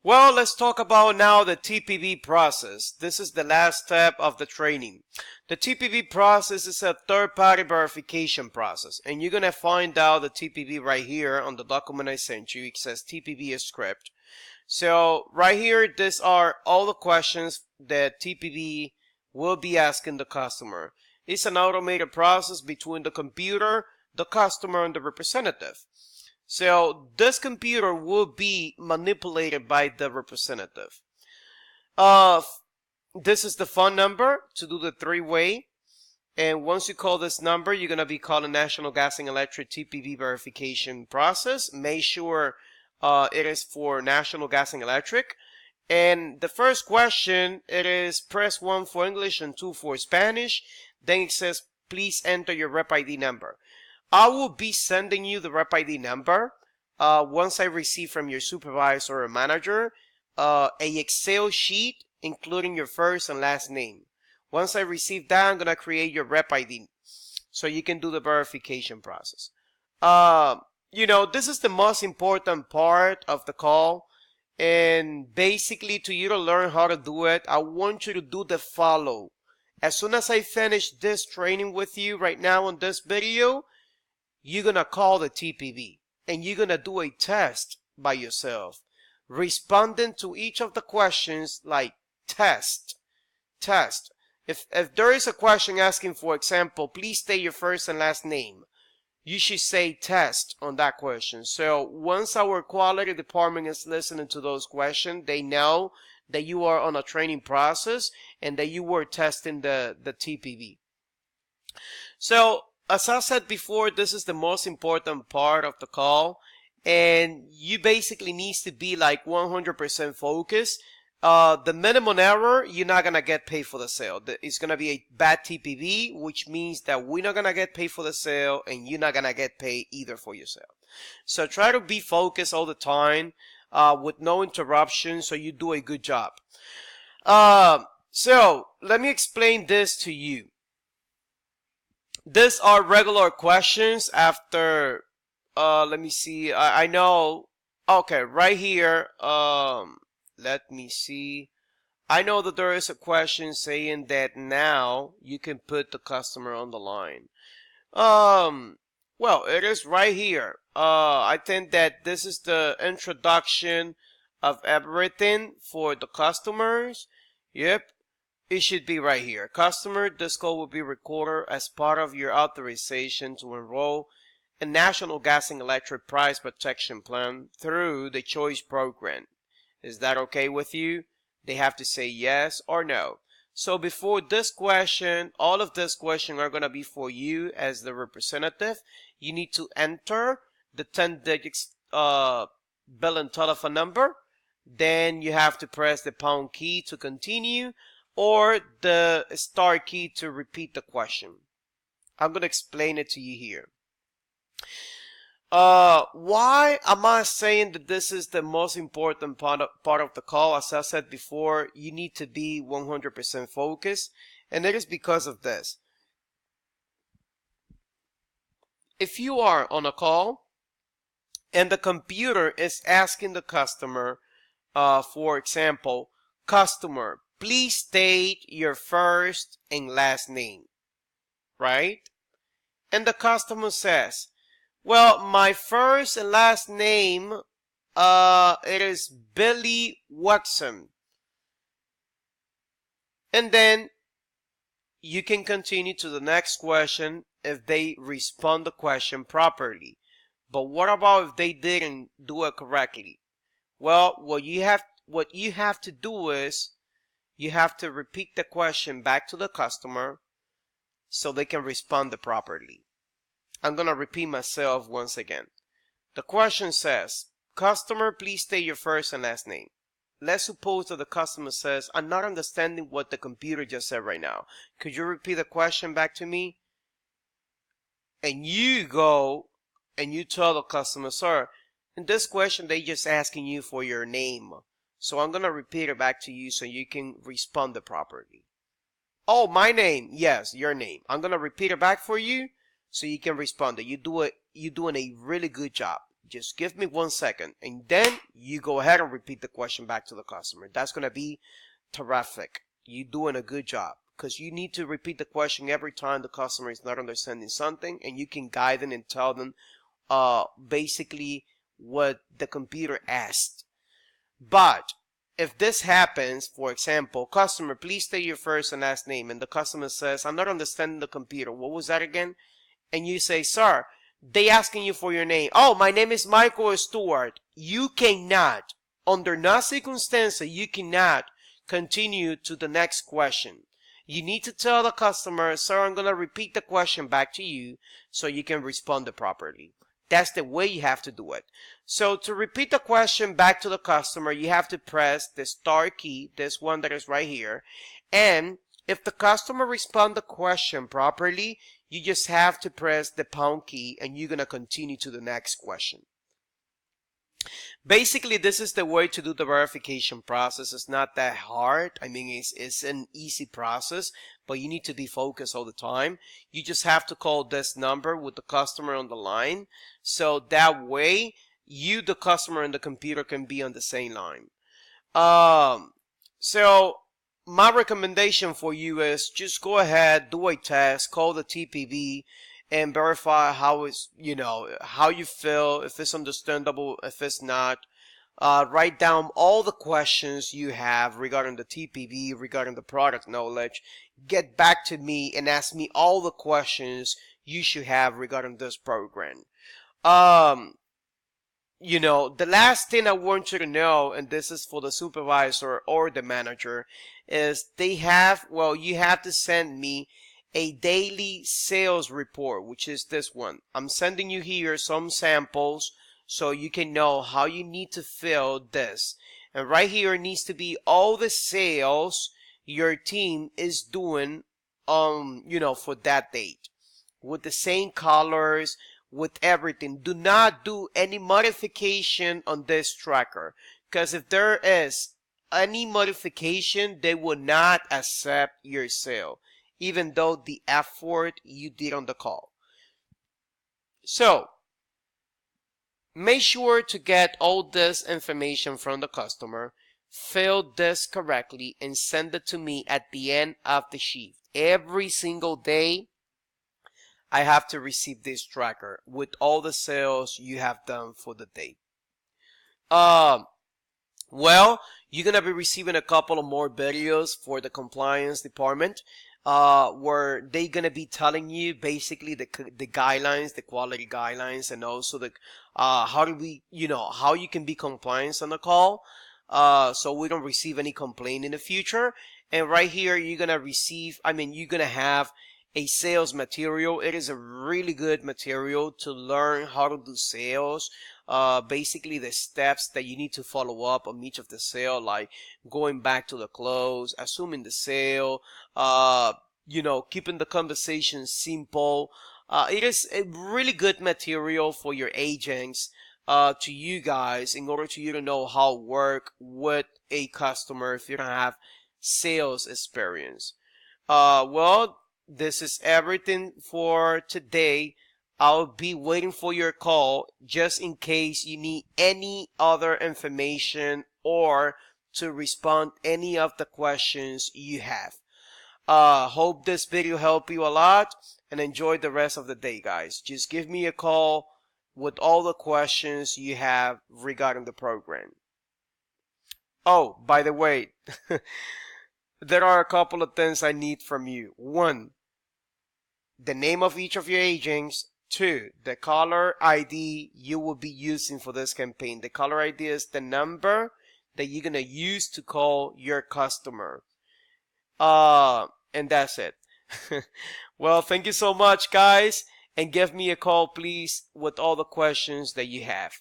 Well, let's talk about now the TPV process. This is the last step of the training. The TPV process is a third-party verification process, and you're going to find out the TPV right here on the document I sent you. It says TPV script. So right here, these are all the questions that TPV will be asking the customer. It's an automated process between the computer, the customer, and the representative. So this computer will be manipulated by the representative. This is the phone number to do the three-way. And once you call this number, you're going to be calling National Gas and Electric TPV verification process. Make sure it is for National Gas and Electric. And the first question, it is press 1 for English and 2 for Spanish. Then it says, please enter your rep ID number. I will be sending you the rep ID number once I receive from your supervisor or manager a Excel sheet including your first and last name. Once I receive that, I'm going to create your rep ID so you can do the verification process. This is the most important part of the call. And basically, to you to learn how to do it, I want you to do the follow. As soon as I finish this training with you right now on this video, you're going to call the TPV and you're going to do a test by yourself, responding to each of the questions like test. If there is a question asking, for example, please state your first and last name, you should say test on that question. So once our quality department is listening to those questions, they know that you are on a training process and that you were testing the TPV. So as I said before, this is the most important part of the call, and you basically need to be like 100% focused. The minimum error, you're not going to get paid for the sale. It's going to be a bad TPV, which means that we're not going to get paid for the sale and you're not going to get paid either for your sale. So try to be focused all the time with no interruption so you do a good job. So let me explain this to you. These are regular questions after, let me see, I know, okay, right here, let me see. I know that there is a question saying that now you can put the customer on the line. Well, it is right here. I think that this is the introduction of everything for the customers. Yep. It should be right here. Customer, this call will be recorded as part of your authorization to enroll in National Gas and Electric Price Protection Plan through the Choice Program. Is that okay with you? They have to say yes or no. So before this question, all of this questions are going to be for you as the representative. You need to enter the 10 digits bill and telephone number. Then you have to press the pound key to continue, or the star key to repeat the question. I'm going to explain it to you here. Why am I saying that this is the most important part of the call? As I said before, you need to be 100% focused, and it is because of this. If you are on a call and the computer is asking the customer, for example, customer, please state your first and last name, right? And the customer says, well, my first and last name, it is Billy Watson. And then you can continue to the next question if they respond the question properly. But what about if they didn't do it correctly? Well, what you have to do is you have to repeat the question back to the customer so they can respond properly. I'm going to repeat myself once again. The question says, customer, please state your first and last name. Let's suppose that the customer says, I'm not understanding what the computer just said right now. Could you repeat the question back to me? And you go and you tell the customer, sir, in this question, they just asking you for your name. So I'm going to repeat it back to you so you can respond properly. Oh, my name. Yes, your name. I'm going to repeat it back for you so you can respond. You're doing a really good job. Just give me 1 second. And then you go ahead and repeat the question back to the customer. That's going to be terrific. You're doing a good job. Because you need to repeat the question every time the customer is not understanding something. And you can guide them and tell them basically what the computer asked. But if this happens, for example, customer, please state your first and last name, and the customer says, I'm not understanding the computer. What was that again? And you say, sir, they asking you for your name. Oh, my name is Michael Stewart. You cannot, under no circumstances, you cannot continue to the next question. You need to tell the customer, sir, I'm going to repeat the question back to you so you can respond properly. That's the way you have to do it. So to repeat the question back to the customer, you have to press the star key, this one that is right here. And if the customer responds the question properly, you just have to press the pound key and you're going to continue to the next question. Basically, this is the way to do the verification process. It's not that hard. I mean, it's an easy process, but you need to be focused all the time. You just have to call this number with the customer on the line. So that way, you, the customer, and the computer can be on the same line. So my recommendation for you is just go ahead, do a test, call the TPV, and verify how it's, how you feel, if it's understandable, if it's not. Write down all the questions you have regarding the TPV, regarding the product knowledge. Get back to me and ask me all the questions you should have regarding this program. The last thing I want you to know, and this is for the supervisor or the manager, is you have to send me a daily sales report, which is this one. I'm sending you here some samples so you can know how you need to fill this. And right here needs to be all the sales your team is doing, for that date, with the same colors, with everything. Do not do any modification on this tracker, because if there is any modification, they will not accept your sale, even though the effort you did on the call. So make sure to get all this information from the customer, fill this correctly, and send it to me at the end of the shift. Every single day, I have to receive this tracker with all the sales you have done for the day. Well, you're going to be receiving a couple of more videos for the compliance department, where they're going to be telling you basically the guidelines, the quality guidelines, and also the, how you can be compliant on the call, so we don't receive any complaint in the future. And right here, you're going to have a sales material. It is a really good material to learn how to do sales. Basically the steps that you need to follow up on each of the sale, like going back to the close, assuming the sale, keeping the conversation simple. It is a really good material for your agents, to you guys, in order to you to know how to work with a customer if you don't have sales experience. Well, this is everything for today. I'll be waiting for your call just in case you need any other information or to respond any of the questions you have. Hope this video helped you a lot, and enjoy the rest of the day, guys. Just give me a call with all the questions you have regarding the program. Oh, by the way, there are a couple of things I need from you. 1, the name of each of your agents. 2, the caller ID you will be using for this campaign. The caller ID is the number that you're going to use to call your customer. And that's it. Well, thank you so much, guys. And give me a call, please, with all the questions that you have.